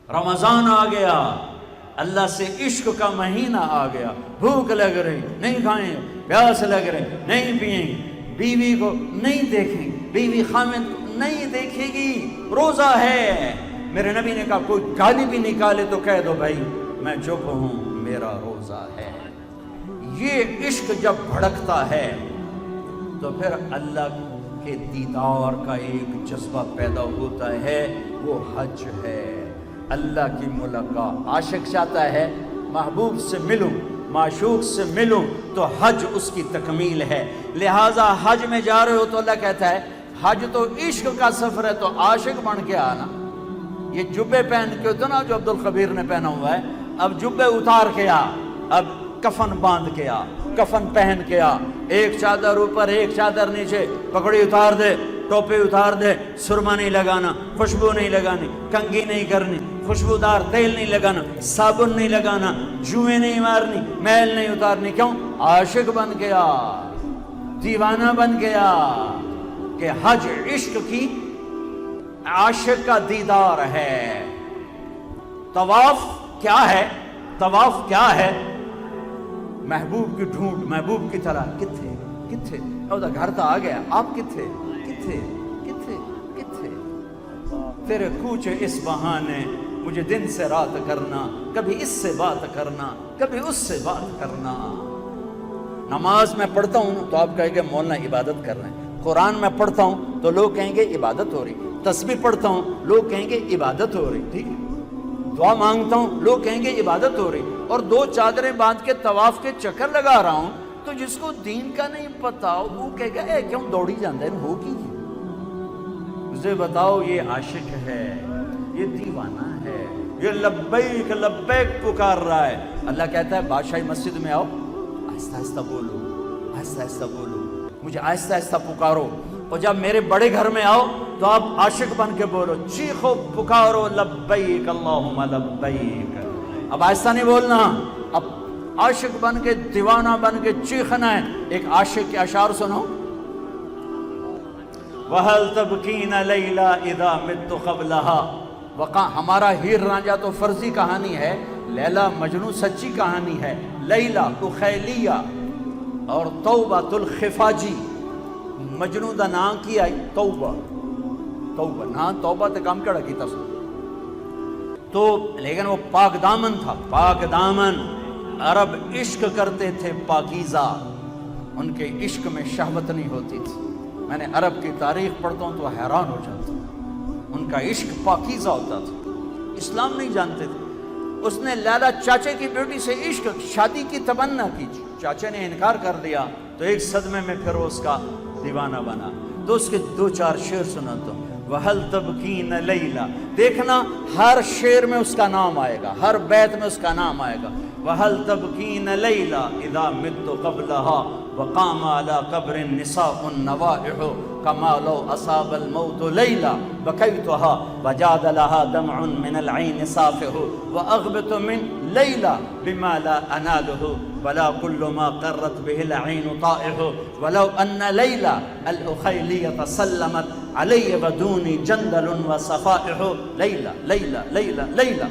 رمضان آ گیا، اللہ سے عشق کا مہینہ آ گیا، بھوک لگ رہی نہیں کھائیں، پیاس لگ رہی نہیں پئیں، بیوی کو نہیں دیکھیں، بیوی خامد کو نہیں دیکھے گی، روزہ ہے۔ میرے نبی نے کہا کوئی گالی بھی نکالے تو کہہ دو بھائی میں چپ ہوں، میرا روزہ ہے۔ یہ عشق جب بھڑکتا ہے تو پھر اللہ کے دیدار کا ایک جذبہ پیدا ہوتا ہے، وہ حج ہے، اللہ کی ملاقات۔ عاشق چاہتا ہے محبوب سے ملوں، معشوق سے ملوں، تو حج اس کی تکمیل ہے۔ لہٰذا حج میں جا رہے ہو تو اللہ کہتا ہے حج تو عشق کا سفر ہے، تو عاشق بن کے آنا۔ یہ جبے پہن کے ہوتا نا جو عبدالخبیر نے پہنا ہوا ہے، اب جبے اتار کے آ، اب کفن باندھ کے آ، کفن پہن کے آ، ایک چادر اوپر ایک چادر نیچے، پگڑی اتار دے، ٹوپی اتار دے، سرما نہیں لگانا، خوشبو نہیں لگانی، کنگھی نہیں کرنی، خوشبودار تیل نہیں لگانا، صابن نہیں لگانا، جوئیں نہیں مارنی، میل نہیں اتارنی۔ کیوں؟ عاشق بن گیا، دیوانہ بن گیا، کہ حج عشق کی، عاشق کا دیدار ہے۔ طواف کیا ہے؟ طواف کیا ہے؟ محبوب کی ڈھونڈ، محبوب کی طرح کتھے کتھے، او دا گھر تا آ گیا، آپ کتھے کتھے کتھے کتھے، تیرے کوچے اس بہانے مجھے دن سے رات کرنا، کبھی اس سے بات کرنا، کبھی اس سے بات کرنا۔ نماز میں پڑھتا ہوں تو آپ کہیں گے مولانا عبادت کر رہے ہیں، قرآن میں پڑھتا ہوں تو لوگ کہیں گے عبادت ہو رہی، تسبیح پڑھتا ہوں لوگ کہیں گے عبادت ہو رہی، ٹھیک ہے، دعا مانگتا ہوں لوگ کہیں گے عبادت ہو رہی، اور دو چادریں باندھ کے طواف کے چکر لگا رہا ہوں، تو جس کو دین کا نہیں پتا وہ کہے گا اے کیوں دوڑی جاندے ہیں، ہو کی اسے بتاؤ یہ عاشق ہے، یہ دیوانہ ہے، یہ لبیک لبیک پکار رہا ہے۔ اللہ کہتا ہے بادشاہی مسجد میں آؤ، آہستہ آہستہ بولو، آہستہ آہستہ بولو، مجھے آہستہ آہستہ پکارو، اور جب میرے بڑے گھر میں آؤ تو آپ عاشق بن کے بولو، چیخو پکارو لبیک اللہم لبیک۔ اب آہستہ نہیں بولنا، اب عاشق بن کے، دیوانہ بن کے چیخنا ہے۔ ایک عاشق کے اشعار سنو، وَهَلْ تَبْكِينَ لَيْلَا إِذَا مِتُّ قَبْلَهَا۔ ہمارا ہیر رانجھا تو فرضی کہانی ہے، لیلا مجنون سچی کہانی ہے۔ لیلا اخیلیہ اور توبۃ الخفاجی، مجنون دا نام کی آئی توبہ، توبہ نا توبہ تے کام کڑا کی تصور تو، لیکن وہ پاک دامن تھا، پاک دامن۔ عرب عشق کرتے تھے پاکیزہ، ان کے عشق میں شہوت نہیں ہوتی تھی۔ میں نے عرب کی تاریخ پڑھتا ہوں تو حیران ہو جاتا ہوں، ان کا عشق پاکیزہ ہوتا تھا، اسلام نہیں جانتے تھے۔ اس نے لیلا چاچے کی بیٹی سے عشق، شادی کی تمنا کی، چاچے نے انکار کر دیا تو ایک صدمے میں پھر اس کا دیوانہ بنا۔ تو اس کے دو چار شعر سناتا ہوں، وَهَلْ تَبْكِينَ لَيْلَا، دیکھنا ہر شعر میں اس کا نام آئے گا، ہر بیت میں اس کا نام آئے گا۔ وَهَلْ تَبْكِينَ لَيْلَا إِذَا مِتُّ قَبْلَهَا وَقَامَ عَلَى قَبْرٍ نِسَاءٌ النَّوَائِحُ كَمَا لَوْ أَصَابَ الْمَوْتُ لَيْلَا بَكَيْتُهَا وَجَادَ لَهَا دَمْعٌ مِنَ الْعَيْنِ صَافِحُ وَأَغْبِطُ مِنْ لَيْلَا بِمَا لَا أَنَالُهُ وَلَا كُلُّ مَا قَرَّتْ بِهِ الْعَيْنُ طَائِحُ وَلَوْ أَنَّ لَيْلَا الْأُخَيْلِيَّةَ سَلَّمَتْ عَلَيَّ وَدُونِي جَنْدَلٌ وَصَفَائِحُ لَيْلَا لَيْلَا لَيْلَا لَيْلَا۔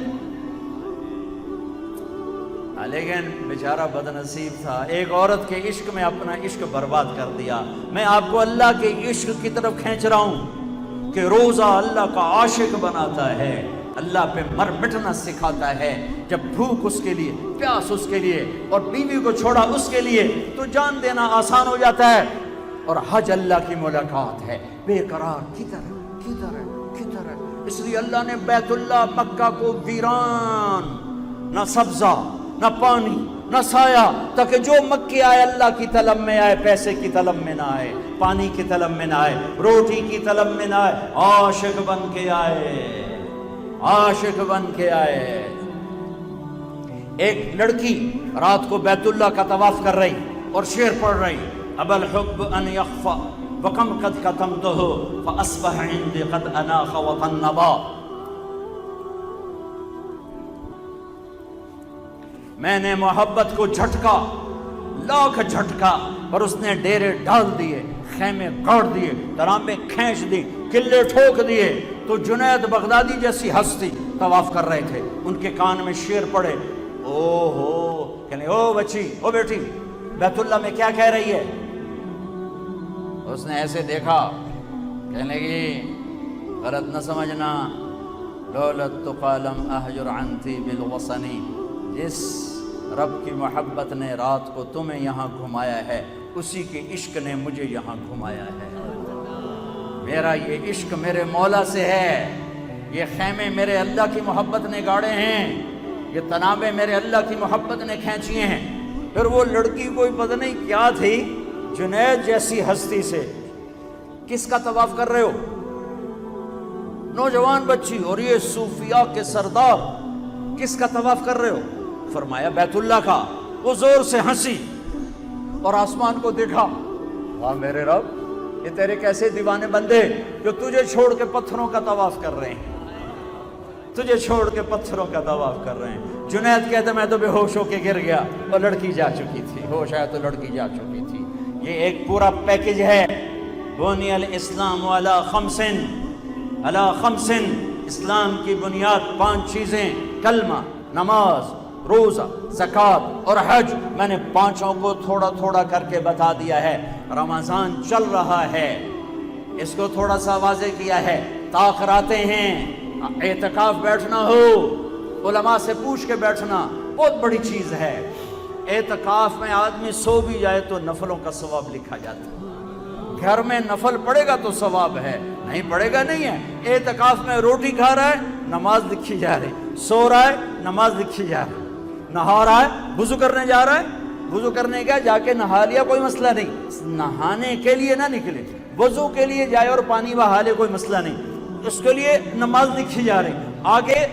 لیکن بیچارہ بد نصیب تھا، ایک عورت کے عشق میں اپنا عشق برباد کر دیا۔ میں آپ کو اللہ کے عشق کی طرف کھینچ رہا ہوں کہ روزہ اللہ کا عاشق بناتا ہے، اللہ پہ مر مٹنا سکھاتا ہے۔ جب بھوک اس کے لیے، پیاس اس کے لیے، اور بیوی کو چھوڑا اس کے لیے، تو جان دینا آسان ہو جاتا ہے۔ اور حج اللہ کی ملاقات ہے، بے قرار کدھر کدھر کدھر، اس لیے اللہ نے بیت اللہ مکہ کو ویران، نہ سبزہ نہ پانی نہ سایہ، تاکہ جو مکے آئے اللہ کی طلب میں آئے، پیسے کی طلب میں نہ آئے، پانی کی طلب میں نہ آئے، روٹی کی طلب میں نہ آئے، عاشق بن کے آئے، عاشق بن کے آئے۔ ایک لڑکی رات کو بیت اللہ کا طواف کر رہی اور شعر پڑھ رہی، ابا الحب ان یخفا وکم قد کتمتہ فاصبح عندی قد اناخ وطنبا۔ میں نے محبت کو جھٹکا، لاکھ جھٹکا، پر اس نے ڈیرے ڈال دیے، خیمے گاڑ دیے، ترامے کھینچ دی، قلعے ٹھوک دیے۔ تو جنید بغدادی جیسی ہستی طواف کر رہے تھے، ان کے کان میں شعر پڑے، او ہو، کہنے او بچی، او بیٹی، بیت اللہ میں کیا کہہ رہی ہے؟ اس نے ایسے دیکھا، کہنے لگی غلط نہ سمجھنا، دولت تو قالم احجر عنتی بالوصنی، جس رب کی محبت نے رات کو تمہیں یہاں گھمایا ہے، اسی کے عشق نے مجھے یہاں گھمایا ہے۔ میرا یہ عشق میرے مولا سے ہے، یہ خیمے میرے اللہ کی محبت نے گاڑے ہیں، یہ تنابیں میرے اللہ کی محبت نے کھینچی ہیں۔ پھر وہ لڑکی کوئی پتہ نہیں کیا تھی، جنید جیسی ہستی سے، کس کا طواف کر رہے ہو؟ نوجوان بچی، اور یہ صوفیاء کے سردار، کس کا طواف کر رہے ہو؟ فرمایا بیت اللہ کا۔ وہ زور سے ہنسی اور آسمان کو دیکھا، واہ میرے رب، یہ تیرے کیسے دیوانے بندے جو تجھے چھوڑ کے پتھروں کا طواف کر رہے ہیں، تجھے چھوڑ کے پتھروں کا طواف کر رہے ہیں۔ جنید کہتے میں تو بے ہوش ہو کے گر گیا، اور لڑکی جا چکی تھی، ہوش آیا تو لڑکی جا چکی تھی۔ یہ ایک پورا پیکج ہے۔ بنی الاسلام علی خمس، اسلام کی بنیاد 5 چیزیں، کلمہ، نماز، روزہ، زکوٰۃ اور حج۔ میں نے 5 کو تھوڑا تھوڑا کر کے بتا دیا ہے۔ رمضان چل رہا ہے، اس کو تھوڑا سا واضح کیا ہے۔ تاخراتے ہیں، اعتکاف بیٹھنا ہو، علماء سے پوچھ کے بیٹھنا بہت بڑی چیز ہے۔ اعتکاف میں آدمی سو بھی جائے تو نفلوں کا ثواب لکھا جاتا ہے۔ گھر میں نفل پڑے گا تو ثواب ہے، نہیں پڑے گا نہیں ہے۔ اعتکاف میں روٹی کھا رہا ہے، نماز لکھی جا رہی، سو رہا ہے، نماز لکھی جا رہی، نہا رہا ہے، وضو کرنے جا رہا ہے، وضو کرنے گیا، جا کے نہا لیا، کوئی مسئلہ نہیں۔ نہانے کے لیے نہ نکلے، وضو کے لیے جائے اور پانی بہا لے، کوئی مسئلہ نہیں، اس کے لیے نماز لکھی جا رہی۔ آگے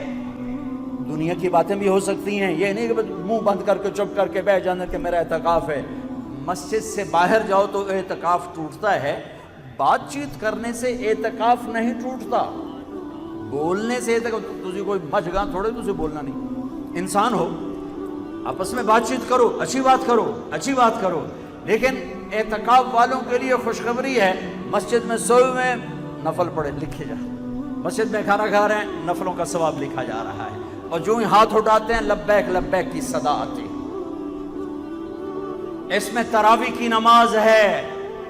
دنیا کی باتیں بھی ہو سکتی ہیں، یہ نہیں کہ منہ بند کر کے چپ کر کے بیٹھ جانا کہ میرا اعتکاف ہے۔ مسجد سے باہر جاؤ تو اعتکاف ٹوٹتا ہے، بات چیت کرنے سے اعتکاف نہیں ٹوٹتا، بولنے سے اعتکاف۔ تجھے کوئی مچ گاں تھوڑے تجھے بولنا نہیں، انسان ہو، آپس میں بات چیت کرو، اچھی بات کرو، اچھی بات کرو۔ لیکن اعتکاف والوں کے لیے خوشخبری ہے، مسجد میں سوئے ہوئے نفل پڑھے لکھے جا، مسجد میں کھانا کھا رہے ہیں، نفلوں کا ثواب لکھا جا رہا ہے، اور جو ہی ہاتھ اٹھاتے ہیں لبیک لبیک کی صدا آتی ہے۔ اس میں تراویح کی نماز ہے،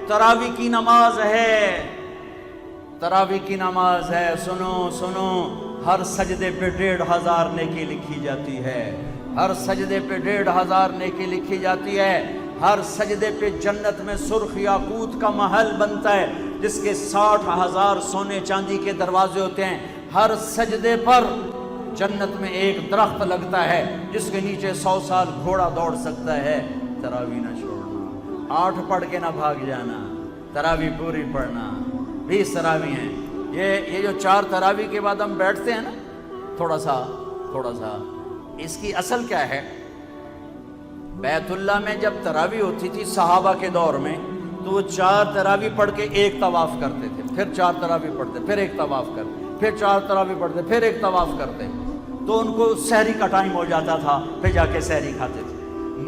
تراویح کی نماز ہے، تراویح کی نماز ہے۔ سنو سنو، ہر سجدے پہ 1500 نیکی لکھی جاتی ہے، ہر سجدے پہ 1500 نیکی لکھی جاتی ہے۔ ہر سجدے پہ جنت میں سرخ یاقوت کا محل بنتا ہے، جس کے 60,000 سونے چاندی کے دروازے ہوتے ہیں۔ ہر سجدے پر جنت میں ایک درخت لگتا ہے، جس کے نیچے 100 سال گھوڑا دوڑ سکتا ہے۔ تراویح نہ چھوڑنا، 8 پڑھ کے نہ بھاگ جانا، تراویح پوری پڑھنا۔ 20 تراویح ہیں۔ یہ جو 4 تراویح کے بعد ہم بیٹھتے ہیں نا، تھوڑا سا اس کی اصل کیا ہے؟ بیت اللہ میں جب تراویح ہوتی تھی صحابہ کے دور میں، تو وہ 4 تراویح پڑھ کے ایک طواف کرتے تھے، پھر 4 تراویح پڑھتے، پھر ایک طواف کرتے، پھر 4 تراویح پڑھتے، پھر ایک طواف کرتے، تو ان کو سحری کا ٹائم ہو جاتا تھا، پھر جا کے سحری کھاتے تھے۔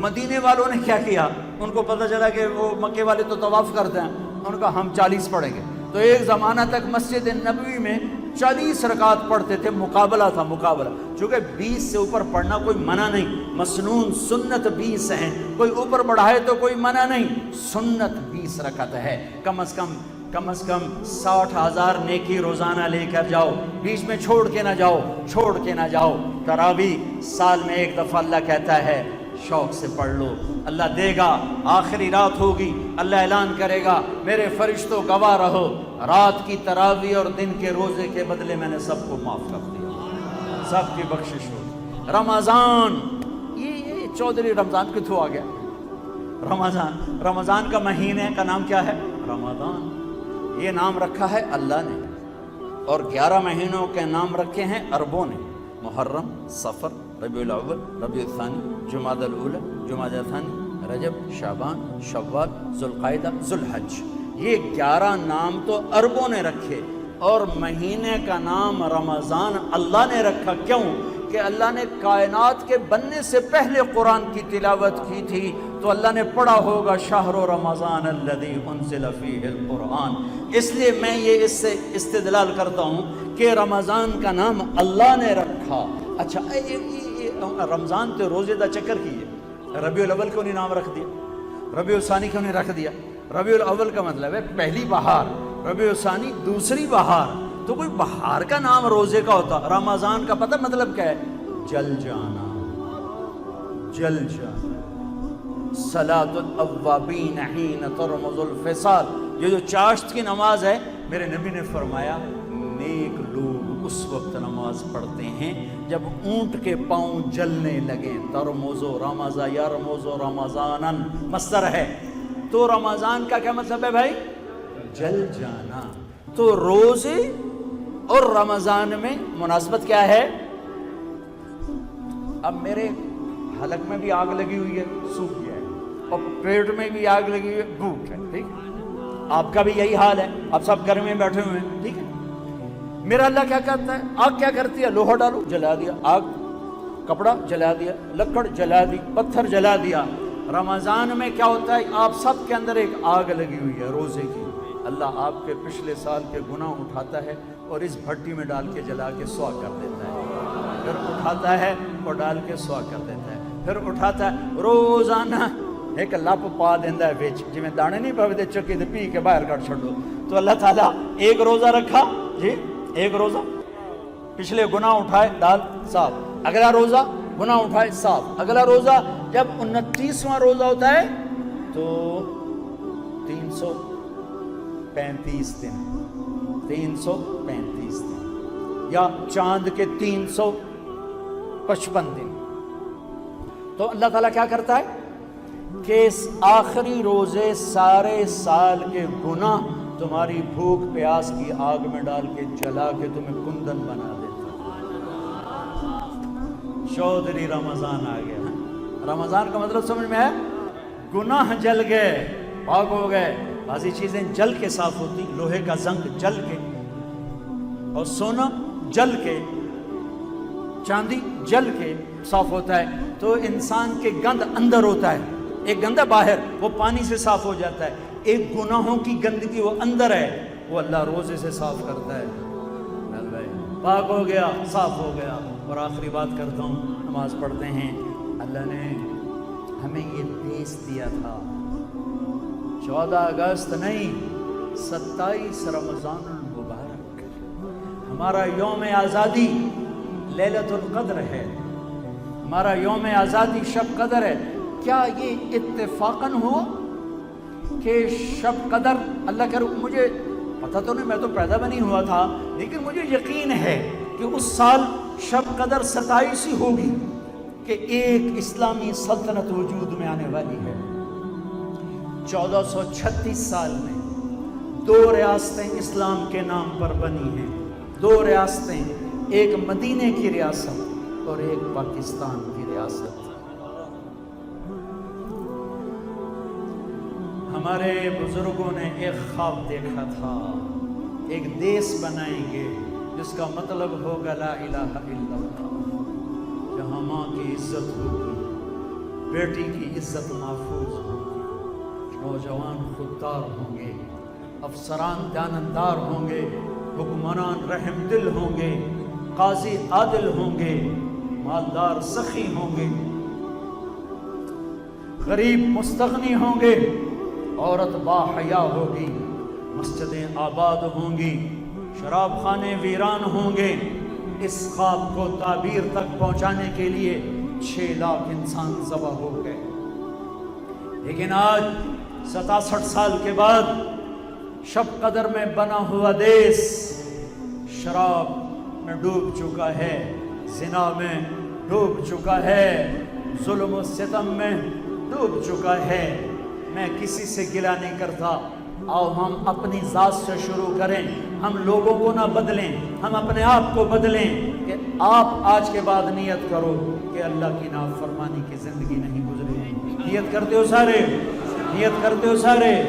مدینے والوں نے کیا کیا؟ ان کو پتہ چلا کہ وہ مکے والے تو طواف کرتے ہیں، ان کا ہم 40 پڑھیں گے۔ تو ایک زمانہ تک مسجد نبوی میں 40 رکعت پڑھتے تھے، مقابلہ تھا، مقابلہ۔ چونکہ 20 سے اوپر پڑھنا کوئی منع نہیں، مسنون سنت 20 ہیں، کوئی اوپر بڑھائے تو کوئی منع نہیں، سنت 20 رکعت ہے۔ کم از کم 60,000 نیکی روزانہ لے کر جاؤ، بیچ میں چھوڑ کے نہ جاؤ۔ تراویح سال میں ایک دفعہ اللہ کہتا ہے شوق سے پڑھ لو، اللہ دے گا۔ آخری رات ہوگی، اللہ اعلان کرے گا میرے فرشتوں گواہ رہو، رات کی تراویح اور دن کے روزے کے بدلے میں نے سب کو معاف کر دیا، سب کی بخشش ہو۔ رمضان، یہ چودھری رمضان کتوں آ گیا؟ رمضان کا مہینے کا نام کیا ہے؟ رمضان۔ یہ نام رکھا ہے اللہ نے، اور 11 مہینوں کے نام رکھے ہیں عربوں نے، محرم، صفر، ربیع الاول، ربیع الثانی، جمادی الاولی، جمادی الثانی، رجب، شعبان، شوال، ذوالقعدہ، ذوالحج۔ یہ 11 نام تو عربوں نے رکھے، اور مہینے کا نام رمضان اللہ نے رکھا۔ کیوں؟ کہ اللہ نے کائنات کے بننے سے پہلے قرآن کی تلاوت کی تھی تو اللہ نے پڑھا ہوگا شہر رمضان الذی انزل فیہ القرآن. اس لیے میں یہ اس سے استدلال کرتا ہوں کہ رمضان کا نام اللہ نے رکھا. اچھا رمضان تو روزے دا چکر کی ہے، ربیع الاول کیوں نہیں نام رکھ دیا؟ ربیع الثانی کیوں نہیں رکھ دیا؟ ربیع الاول کا مطلب ہے پہلی بہار، ربیع الثانی دوسری بہار. تو کوئی بہار کا نام روزے کا ہوتا؟ رمضان کا پتہ مطلب کیا ہے؟ جل جانا، جل جانا. صلاۃ الاوابین حین ترمض الفصال، یہ جو چاشت کی نماز ہے، میرے نبی نے فرمایا نیک لوگ اس وقت نماز پڑھتے ہیں جب اونٹ کے پاؤں جلنے لگے. ترمض رمض یرمض رمضانا مصدر ہے. تو رمضان کا کیا مطلب ہے بھائی؟ جل جانا. تو روزے اور رمضان میں مناسبت کیا ہے؟ اب میرے حلق میں بھی آگ لگی ہوئی ہے، سوکھ گیا ہے، اور پیٹ میں بھی آگ لگی ہوئی ہے، بھوک ہے. ٹھیک ہے، آپ کا بھی یہی حال ہے، آپ سب گھر میں بیٹھے ہوئے ہیں. ٹھیک ہے، میرا اللہ کیا کہتا ہے؟ آگ کیا کرتی ہے؟ لوہا ڈالو، جلا دیا. آگ کپڑا جلا دیا، لکڑ جلا دی، پتھر جلا دیا. رمضان میں کیا ہوتا ہے؟ آپ سب کے اندر ایک آگ لگی ہوئی ہے روزے کی. اللہ آپ کے پچھلے سال کے گناہ اٹھاتا ہے اور اس بھٹی میں ڈال کے جلا کے سوا کر دیتا ہے. پھر اٹھاتا ہے اور ڈال کے سوا کر دیتا ہے. پھر اٹھاتا ہے روزانہ ایک لپ پا دینا ہے بچ، جی میں دانے نہیں پاوے چکی تو پی کے باہر کٹ چھوڑو. تو اللہ تعالیٰ ایک روزہ رکھا، جی ایک روزہ، پچھلے گناہ اٹھائے ڈال صاف، اگلا روزہ گناہ اٹھائے صاف. اگلا روزہ جب 29واں روزہ ہوتا ہے تو 335 دن، 335 دن یا چاند کے 355 دن. تو اللہ تعالیٰ کیا کرتا ہے کہ اس آخری روزے سارے سال کے گناہ تمہاری بھوک پیاس کی آگ میں ڈال کے جلا کے تمہیں کندن بنا دیتا. چودھری رمضان آ گیا. رمضان کا مطلب سمجھ میں ہے؟ گناہ جل گئے، پاک ہو گئے. بعضی چیزیں جل کے صاف ہوتی، لوہے کا زنگ جل کے، اور سونا جل کے، چاندی جل کے صاف ہوتا ہے. تو انسان کے گند اندر ہوتا ہے، ایک گندہ باہر، وہ پانی سے صاف ہو جاتا ہے. ایک گناہوں کی گندگی وہ اندر ہے، وہ اللہ روزے سے صاف کرتا ہے. پاک ہو گیا، صاف ہو گیا. اور آخری بات کرتا ہوں، نماز پڑھتے ہیں. اللہ نے ہمیں یہ دیس دیا تھا 14 اگست نہیں، 27 رمضان المبارک ہمارا یوم آزادی لیلۃ القدر ہے، ہمارا یوم آزادی شب قدر ہے. کیا یہ اتفاقاً ہوا کہ شب قدر، اللہ کر، مجھے پتہ تو نہیں، میں تو پیدا بھی نہیں ہوا تھا، لیکن مجھے یقین ہے کہ اس سال شب قدر 27 ہی ہوگی کہ ایک اسلامی سلطنت وجود میں آنے والی ہے. 1436 سال میں 2 ریاستیں اسلام کے نام پر بنی ہیں. 2 ریاستیں، ایک مدینے کی ریاست اور ایک پاکستان کی ریاست. ہمارے بزرگوں نے ایک خواب دیکھا تھا، ایک دیس بنائیں گے جس کا مطلب ہوگا لا الہ الا اللہ، جہاں ماں کی عزت ہوگی، بیٹی کی عزت محفوظ ہوگی، نوجوان خوددار ہوں گے، افسران دیانتدار ہوں گے، حکمران رحم دل ہوں گے، قاضی عادل ہوں گے، مالدار سخی ہوں گے، غریب مستغنی ہوں گے، عورت باحیا ہوگی، مسجدیں آباد ہوں گی، شراب خانے ویران ہوں گے. اس خواب کو تعبیر تک پہنچانے کے لیے 6 لاکھ انسان ذبح ہو گئے. لیکن آج 67 سال کے بعد شب قدر میں بنا ہوا دیس شراب میں ڈوب چکا ہے، زنا میں ڈوب چکا ہے، ظلم و ستم میں ڈوب چکا ہے. میں کسی سے گلہ نہیں کرتا. آؤ ہم اپنی ذات سے شروع کریں، ہم لوگوں کو نہ بدلیں، ہم اپنے آپ کو بدلیں کہ آپ آج کے بعد نیت کرو کہ اللہ کی نافرمانی کی زندگی نہیں گزرے. نیت کرتے ہو سارے؟ نیت کرتے ہو سارے؟